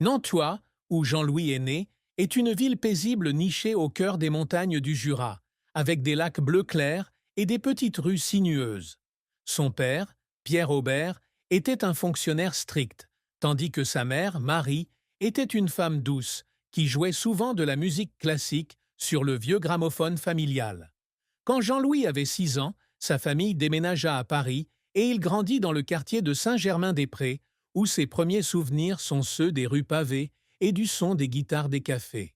Nantua, où Jean-Louis est né, est une ville paisible nichée au cœur des montagnes du Jura, avec des lacs bleu clair et des petites rues sinueuses. Son père, Pierre Aubert, était un fonctionnaire strict, tandis que sa mère, Marie, était une femme douce, qui jouait souvent de la musique classique sur le vieux gramophone familial. Quand Jean-Louis avait 6 ans, sa famille déménagea à Paris et il grandit dans le quartier de Saint-Germain-des-Prés, où ses premiers souvenirs sont ceux des rues pavées et du son des guitares des cafés.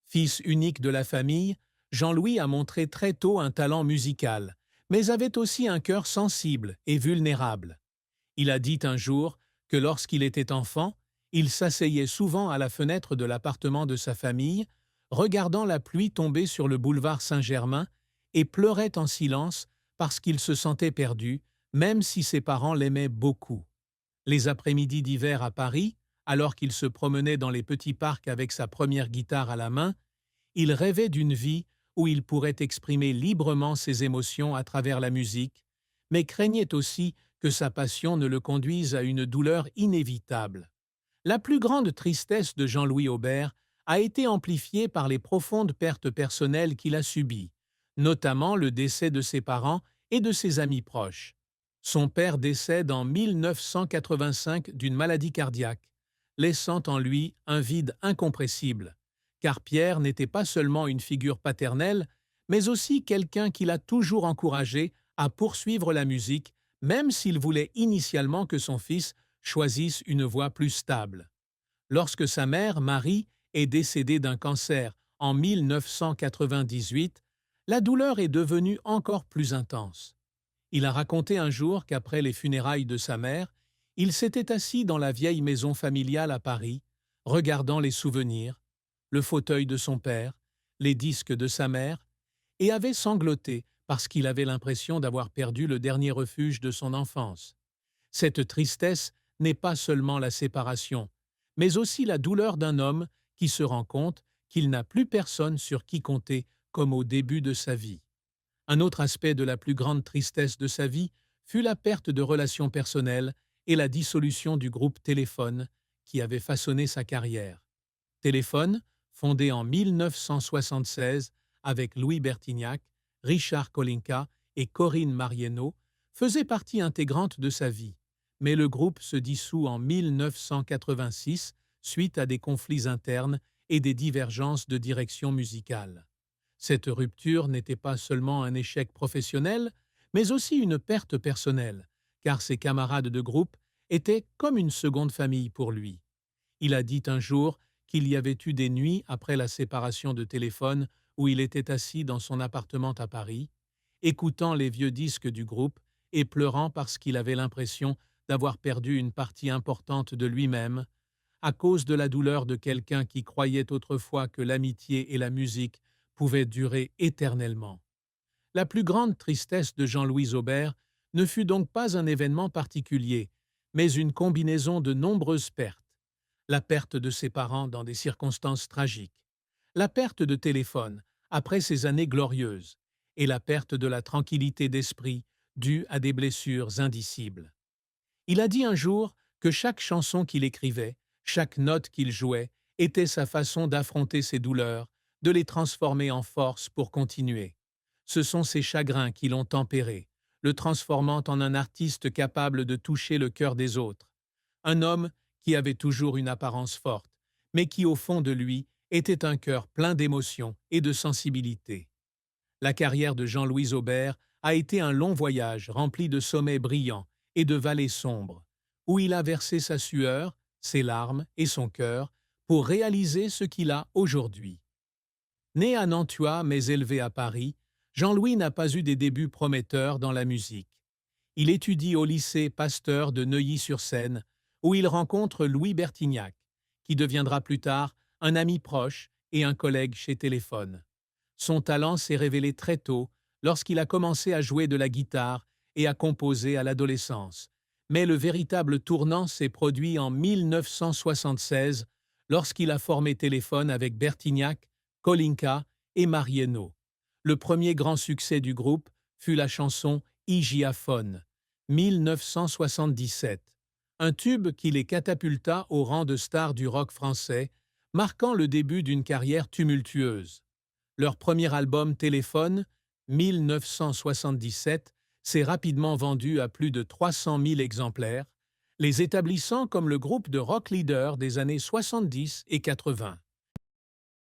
Fils unique de la famille, Jean-Louis a montré très tôt un talent musical, mais avait aussi un cœur sensible et vulnérable. Il a dit un jour que lorsqu'il était enfant, il s'asseyait souvent à la fenêtre de l'appartement de sa famille, regardant la pluie tomber sur le boulevard Saint-Germain et pleurait en silence parce qu'il se sentait perdu, même si ses parents l'aimaient beaucoup. Les après-midi d'hiver à Paris, alors qu'il se promenait dans les petits parcs avec sa première guitare à la main, il rêvait d'une vie où il pourrait exprimer librement ses émotions à travers la musique, mais craignait aussi que sa passion ne le conduise à une douleur inévitable. La plus grande tristesse de Jean-Louis Aubert a été amplifiée par les profondes pertes personnelles qu'il a subies, notamment le décès de ses parents et de ses amis proches. Son père décède en 1985 d'une maladie cardiaque, laissant en lui un vide incompressible, car Pierre n'était pas seulement une figure paternelle, mais aussi quelqu'un qui l'a toujours encouragé à poursuivre la musique, même s'il voulait initialement que son fils choisisse une voie plus stable. Lorsque sa mère, Marie, est décédée d'un cancer en 1998, la douleur est devenue encore plus intense. Il a raconté un jour qu'après les funérailles de sa mère, il s'était assis dans la vieille maison familiale à Paris, regardant les souvenirs, le fauteuil de son père, les disques de sa mère, et avait sangloté parce qu'il avait l'impression d'avoir perdu le dernier refuge de son enfance. Cette tristesse n'est pas seulement la séparation, mais aussi la douleur d'un homme qui se rend compte qu'il n'a plus personne sur qui compter comme au début de sa vie. Un autre aspect de la plus grande tristesse de sa vie fut la perte de relations personnelles et la dissolution du groupe Téléphone qui avait façonné sa carrière. Téléphone, fondé en 1976 avec Louis Bertignac, Richard Kolinka et Corinne Marieno, faisait partie intégrante de sa vie, mais le groupe se dissout en 1986 suite à des conflits internes et des divergences de direction musicale. Cette rupture n'était pas seulement un échec professionnel, mais aussi une perte personnelle, car ses camarades de groupe étaient comme une seconde famille pour lui. Il a dit un jour qu'il y avait eu des nuits après la séparation de Téléphone où il était assis dans son appartement à Paris, écoutant les vieux disques du groupe et pleurant parce qu'il avait l'impression d'avoir perdu une partie importante de lui-même, à cause de la douleur de quelqu'un qui croyait autrefois que l'amitié et la musique pouvaient durer éternellement. La plus grande tristesse de Jean-Louis Aubert ne fut donc pas un événement particulier, mais une combinaison de nombreuses pertes. La perte de ses parents dans des circonstances tragiques, la perte de Téléphone après ses années glorieuses, et la perte de la tranquillité d'esprit due à des blessures indicibles. Il a dit un jour que chaque chanson qu'il écrivait, chaque note qu'il jouait, était sa façon d'affronter ses douleurs, de les transformer en force pour continuer. Ce sont ses chagrins qui l'ont tempéré, le transformant en un artiste capable de toucher le cœur des autres. Un homme qui avait toujours une apparence forte, mais qui au fond de lui était un cœur plein d'émotions et de sensibilité. La carrière de Jean-Louis Aubert a été un long voyage rempli de sommets brillants et de vallées sombres, où il a versé sa sueur, ses larmes et son cœur pour réaliser ce qu'il a aujourd'hui. Né à Nantua mais élevé à Paris, Jean-Louis n'a pas eu des débuts prometteurs dans la musique. Il étudie au lycée Pasteur de Neuilly-sur-Seine, où il rencontre Louis Bertignac, qui deviendra plus tard un ami proche et un collègue chez Téléphone. Son talent s'est révélé très tôt lorsqu'il a commencé à jouer de la guitare et à composer à l'adolescence. Mais le véritable tournant s'est produit en 1976 lorsqu'il a formé Téléphone avec Bertignac, Kolinka et Marieno. Le premier grand succès du groupe fut la chanson Hygiaphone, 1977, un tube qui les catapulta au rang de stars du rock français, marquant le début d'une carrière tumultueuse. Leur premier album Téléphone, 1977, s'est rapidement vendu à plus de 300 000 exemplaires, les établissant comme le groupe de rock leader des années 70 et 80.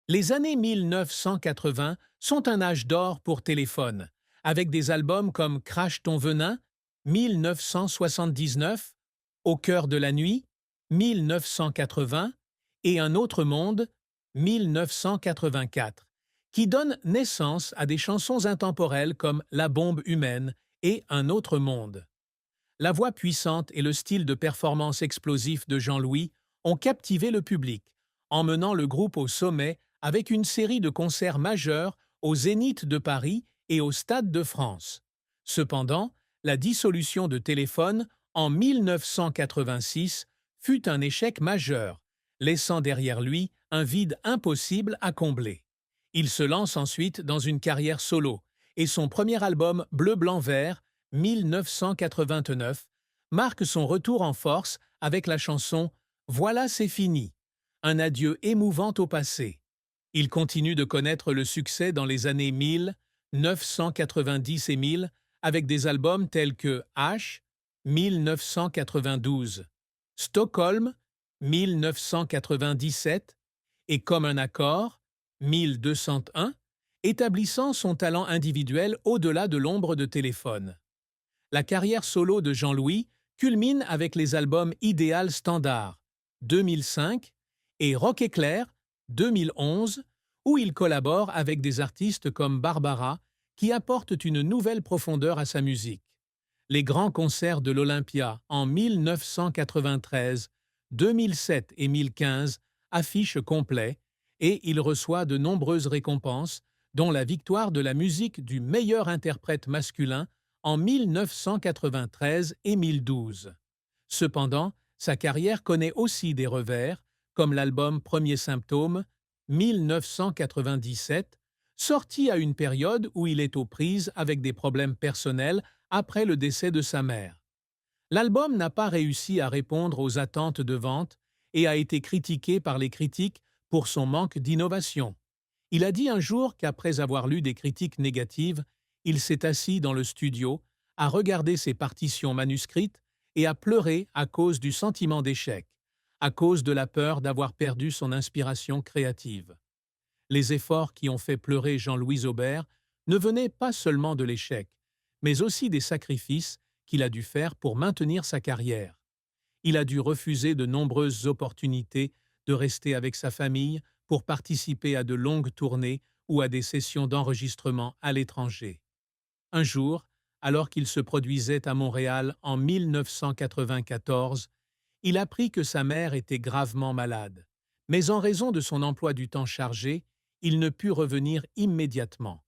Les années 1980 sont un âge d'or pour Téléphone, avec des albums comme Crache ton venin, 1979, Au cœur de la nuit, 1980, et Un autre monde, 1984, qui donnent naissance à des chansons intemporelles comme La bombe humaine et Un autre monde. La voix puissante et le style de performance explosif de Jean-Louis ont captivé le public, emmenant le groupe au sommet avec une série de concerts majeurs au Zénith de Paris et au Stade de France. Cependant, la dissolution de Téléphone en 1986 fut un échec majeur, laissant derrière lui un vide impossible à combler. Il se lance ensuite dans une carrière solo, et son premier album Bleu Blanc Vert, 1989, marque son retour en force avec la chanson Voilà c'est fini, un adieu émouvant au passé. Il continue de connaître le succès dans les années 1000, 990 et 1000, avec des albums tels que H, 1992, Stockholm, 1997, et Comme un accord, 1201, établissant son talent individuel au-delà de l'ombre de Téléphone. La carrière solo de Jean-Louis culmine avec les albums Idéal Standard, 2005, et Rock Éclair, 2011, où il collabore avec des artistes comme Barbara, qui apportent une nouvelle profondeur à sa musique. Les grands concerts de l'Olympia en 1993, 2007 et 2015 affichent complet, et il reçoit de nombreuses récompenses, dont la victoire de la musique du meilleur interprète masculin en 1993 et 2012. Cependant, sa carrière connaît aussi des revers, comme l'album Premier symptôme, 1997, sorti à une période où il est aux prises avec des problèmes personnels après le décès de sa mère. L'album n'a pas réussi à répondre aux attentes de vente et a été critiqué par les critiques pour son manque d'innovation. Il a dit un jour qu'après avoir lu des critiques négatives, il s'est assis dans le studio, a regardé ses partitions manuscrites et a pleuré à cause du sentiment d'échec, à cause de la peur d'avoir perdu son inspiration créative. Les efforts qui ont fait pleurer Jean-Louis Aubert ne venaient pas seulement de l'échec, mais aussi des sacrifices qu'il a dû faire pour maintenir sa carrière. Il a dû refuser de nombreuses opportunités de rester avec sa famille pour participer à de longues tournées ou à des sessions d'enregistrement à l'étranger. Un jour, alors qu'il se produisait à Montréal en 1994, il apprit que sa mère était gravement malade, mais en raison de son emploi du temps chargé, il ne put revenir immédiatement.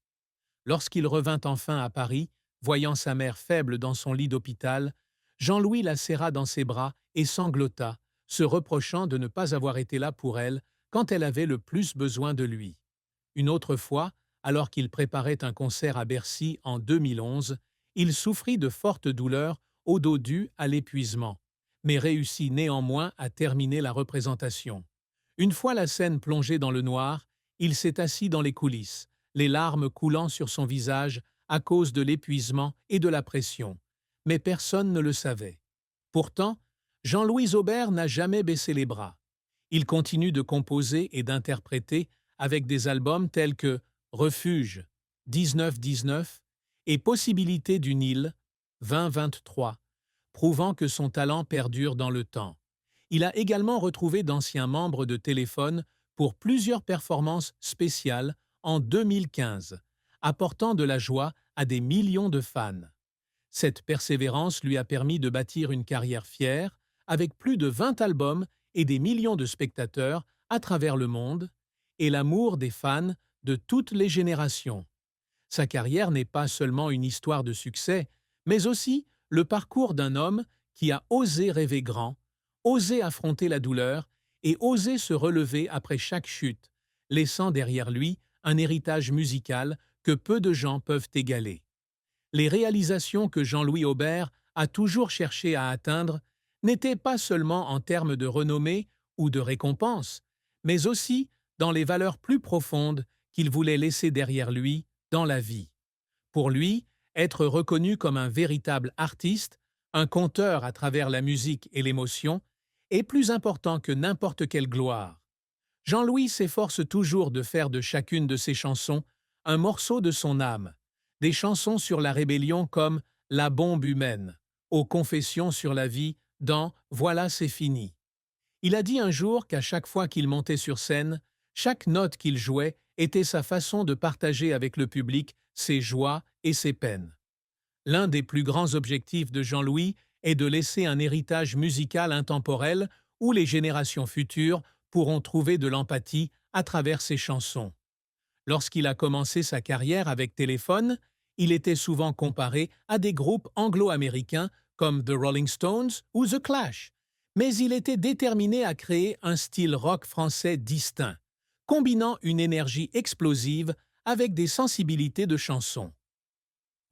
Lorsqu'il revint enfin à Paris, voyant sa mère faible dans son lit d'hôpital, Jean-Louis la serra dans ses bras et sanglota, se reprochant de ne pas avoir été là pour elle quand elle avait le plus besoin de lui. Une autre fois, alors qu'il préparait un concert à Bercy en 2011, il souffrit de fortes douleurs au dos dues à l'épuisement, mais réussit néanmoins à terminer la représentation. Une fois la scène plongée dans le noir, il s'est assis dans les coulisses, les larmes coulant sur son visage à cause de l'épuisement et de la pression. Mais personne ne le savait. Pourtant, Jean-Louis Aubert n'a jamais baissé les bras. Il continue de composer et d'interpréter avec des albums tels que Refuge, 1919, et Possibilité d'une île, 2023, prouvant que son talent perdure dans le temps. Il a également retrouvé d'anciens membres de Téléphone pour plusieurs performances spéciales en 2015, apportant de la joie à des millions de fans. Cette persévérance lui a permis de bâtir une carrière fière, avec plus de 20 albums et des millions de spectateurs à travers le monde, et l'amour des fans de toutes les générations. Sa carrière n'est pas seulement une histoire de succès, mais aussi le parcours d'un homme qui a osé rêver grand, osé affronter la douleur et osé se relever après chaque chute, laissant derrière lui un héritage musical que peu de gens peuvent égaler. Les réalisations que Jean-Louis Aubert a toujours cherché à atteindre n'était pas seulement en termes de renommée ou de récompense, mais aussi dans les valeurs plus profondes qu'il voulait laisser derrière lui dans la vie. Pour lui, être reconnu comme un véritable artiste, un conteur à travers la musique et l'émotion, est plus important que n'importe quelle gloire. Jean-Louis s'efforce toujours de faire de chacune de ses chansons un morceau de son âme, des chansons sur la rébellion comme La bombe humaine, aux confessions sur la vie dans Voilà c'est fini. Il a dit un jour qu'à chaque fois qu'il montait sur scène, chaque note qu'il jouait était sa façon de partager avec le public ses joies et ses peines. L'un des plus grands objectifs de Jean-Louis est de laisser un héritage musical intemporel où les générations futures pourront trouver de l'empathie à travers ses chansons. Lorsqu'il a commencé sa carrière avec Téléphone, il était souvent comparé à des groupes anglo-américains comme The Rolling Stones ou The Clash, mais il était déterminé à créer un style rock français distinct, combinant une énergie explosive avec des sensibilités de chansons.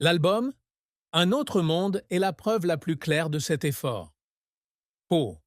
L'album Un autre monde est la preuve la plus claire de cet effort. Pau.